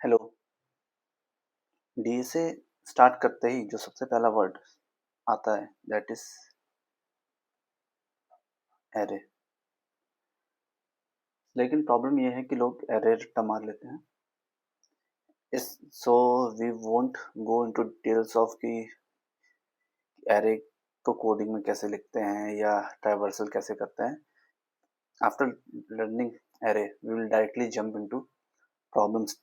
Hello. D से start करते ही जो सबसे पहला वर्ड आता है दैट इज एरे। लेकिन प्रॉब्लम ये है कि लोग एरे रट्टा मार लेते हैं। इस so we won't go into details of कि एरे को कोडिंग में कैसे लिखते हैं या ट्राइवर्सल कैसे करते हैं। After learning array we will directly jump into problems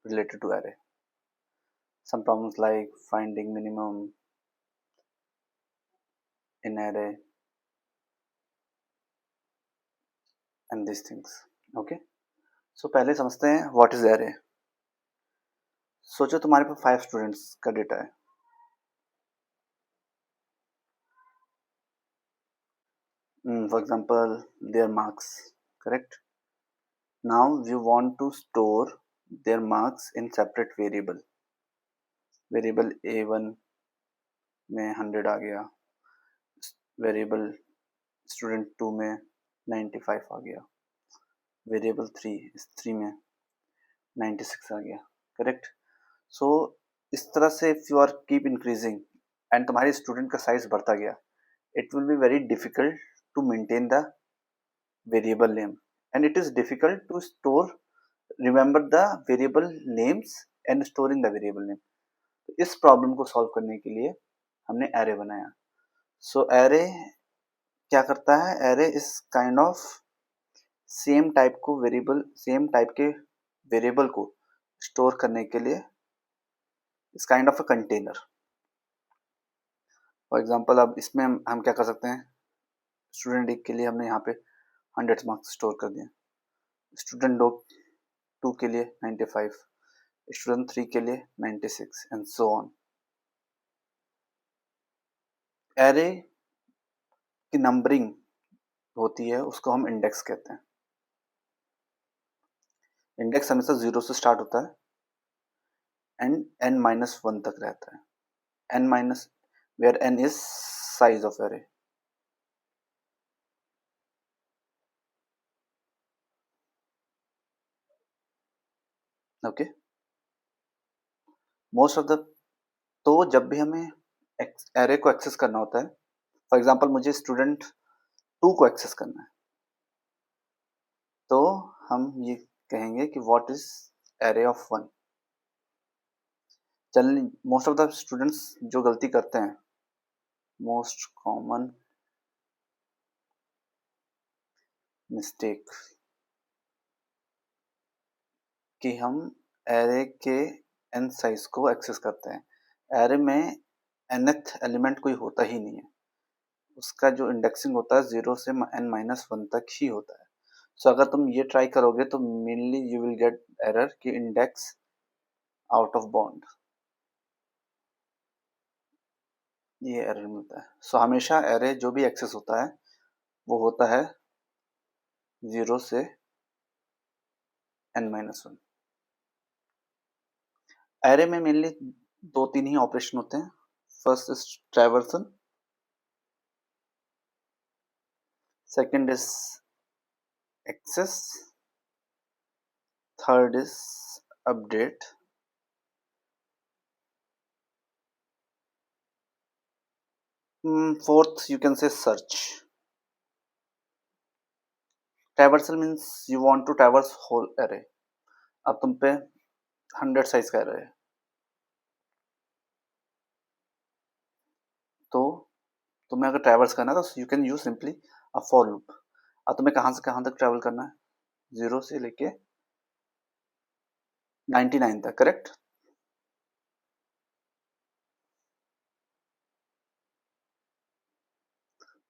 related to array. Some problems like finding minimum in array and these things. Okay. So पहले समझते हैं what is array. सोचो तुम्हारे पास 5 स्टूडेंट्स का डेटा है। For example, their marks, correct? Now you want to store their marks in separate variable. Variable A1 में 100 आ गया, variable student 2 में 95 आ गया, वेरिएबल 3 में 96 आ गया, करेक्ट? सो इस तरह से if you are keep increasing and तुम्हारे स्टूडेंट का साइज बढ़ता गया, it will be very difficult to maintain the variable name and it is difficult to store remember the variable names and storing the variable name. तो इस problem को solve करने के लिए हमने एरे बनाया। सो एरे क्या करता है? एरे इस काइंड ऑफ सेम टाइप के वेरिएबल को स्टोर करने के लिए इस kind of a container. For example अब इसमें हम क्या कर सकते हैं? स्टूडेंट 1 के लिए हमने यहाँ पे 100 मार्क्स स्टोर कर दिए, स्टूडेंट 2 के लिए 95, स्टूडेंट 3 के लिए 96 एंड सो ऑन। एरे की नंबरिंग होती है उसको हम इंडेक्स कहते हैं। इंडेक्स हमेशा 0 से स्टार्ट होता है एंड n-1 तक रहता है। n minus where n is size of array. Okay, most of the तो जब भी हमें एरे को एक्सेस करना होता है, फॉर एग्जांपल मुझे स्टूडेंट 2 को एक्सेस करना है, तो हम ये कहेंगे कि what is array of 1। Generally most of the students जो गलती करते हैं, मोस्ट कॉमन मिस्टेक, कि हम एरे के n साइज को एक्सेस करते हैं। एरे में nth एलिमेंट कोई होता ही नहीं है, उसका जो इंडेक्सिंग होता है 0 से n-1 तक ही होता है। सो अगर तुम ये ट्राई करोगे तो mainly you will get error कि इंडेक्स आउट ऑफ बाउंड, ये एरर मिलता है। सो हमेशा एरे जो भी एक्सेस होता है वो होता है 0 से n-1। एरे में मेनली 2-3 ही ऑपरेशन होते हैं। First is traversal, second is access, third is update, fourth you can say search. Traversal means you want to traverse whole array. अब तुम पे 100 साइज का array है, तो तुम्हें अगर ट्रैवर्स करना है तो you can use simply a for loop. अब तुम्हें कहाँ से कहाँ तक ट्रैवल करना है? 0 से लेके 99 तक, करेक्ट?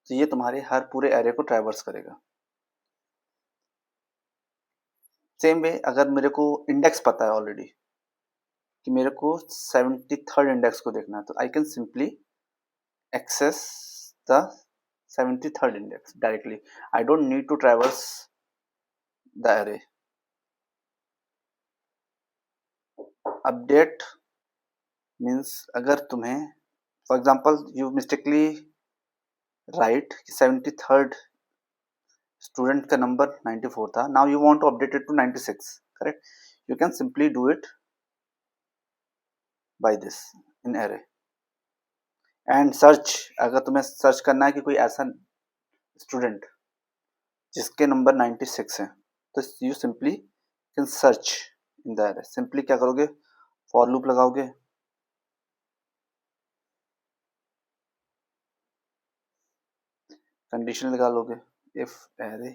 तो ये तुम्हारे हर पूरे एरे को ट्रैवर्स करेगा। सेम वे अगर मेरे को इंडेक्स पता है ऑलरेडी कि मेरे को 73rd इंडेक्स को देखना है, तो I can simply access the 73rd index directly. I don't need to traverse the array. Update means अगर तुम्हें for example you mistakenly write 73rd student का नंबर 94 था, now you want to update it to 96, correct? You can simply do it by this in array. And search, अगर तुम्हें search करना है कि कोई ऐसा स्टूडेंट जिसके नंबर 96 है, तो you simply can search in the array. Simply क्या करोगे, फॉर लूप लगाओगे, कंडीशन लगा लोगे, इफ array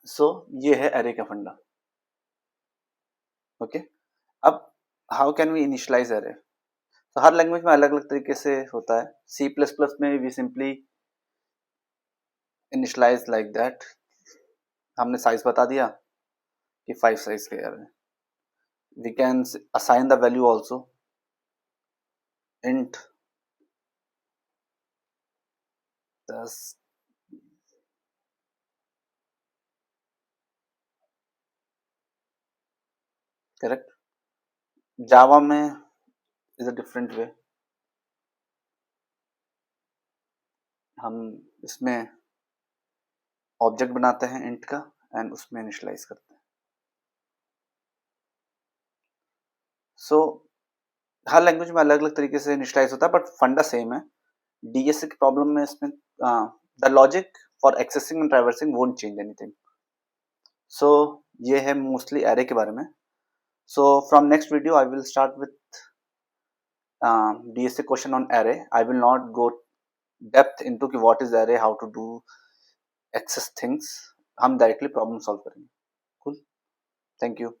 सो ये है array का फंडा. ओके, अब how can we initialise array? तो हर लैंग्वेज में अलग अलग तरीके से होता है. C++ में we simply initialise like that. हमने साइज बता दिया कि 5 साइज का array. We can assign the value also, int 10. Correct. जावा में इज अ डिफरेंट वे. हम इसमें ऑब्जेक्ट बनाते हैं इंट का एंड उसमें इनिशियलाइज करते हैं. सो हर लैंग्वेज में अलग अलग तरीके से इनिशियलाइज होता है, बट फंडा सेम है. डीएसए की प्रॉब्लम में इसमें the logic for accessing and traversing won't change anything. So ये है मोस्टली एरे के बारे में. So from next video I will start with DSA question on array. I will not go depth into कि what is array, how to do access things. हम directly problem solve करेंगे. Cool. Thank you.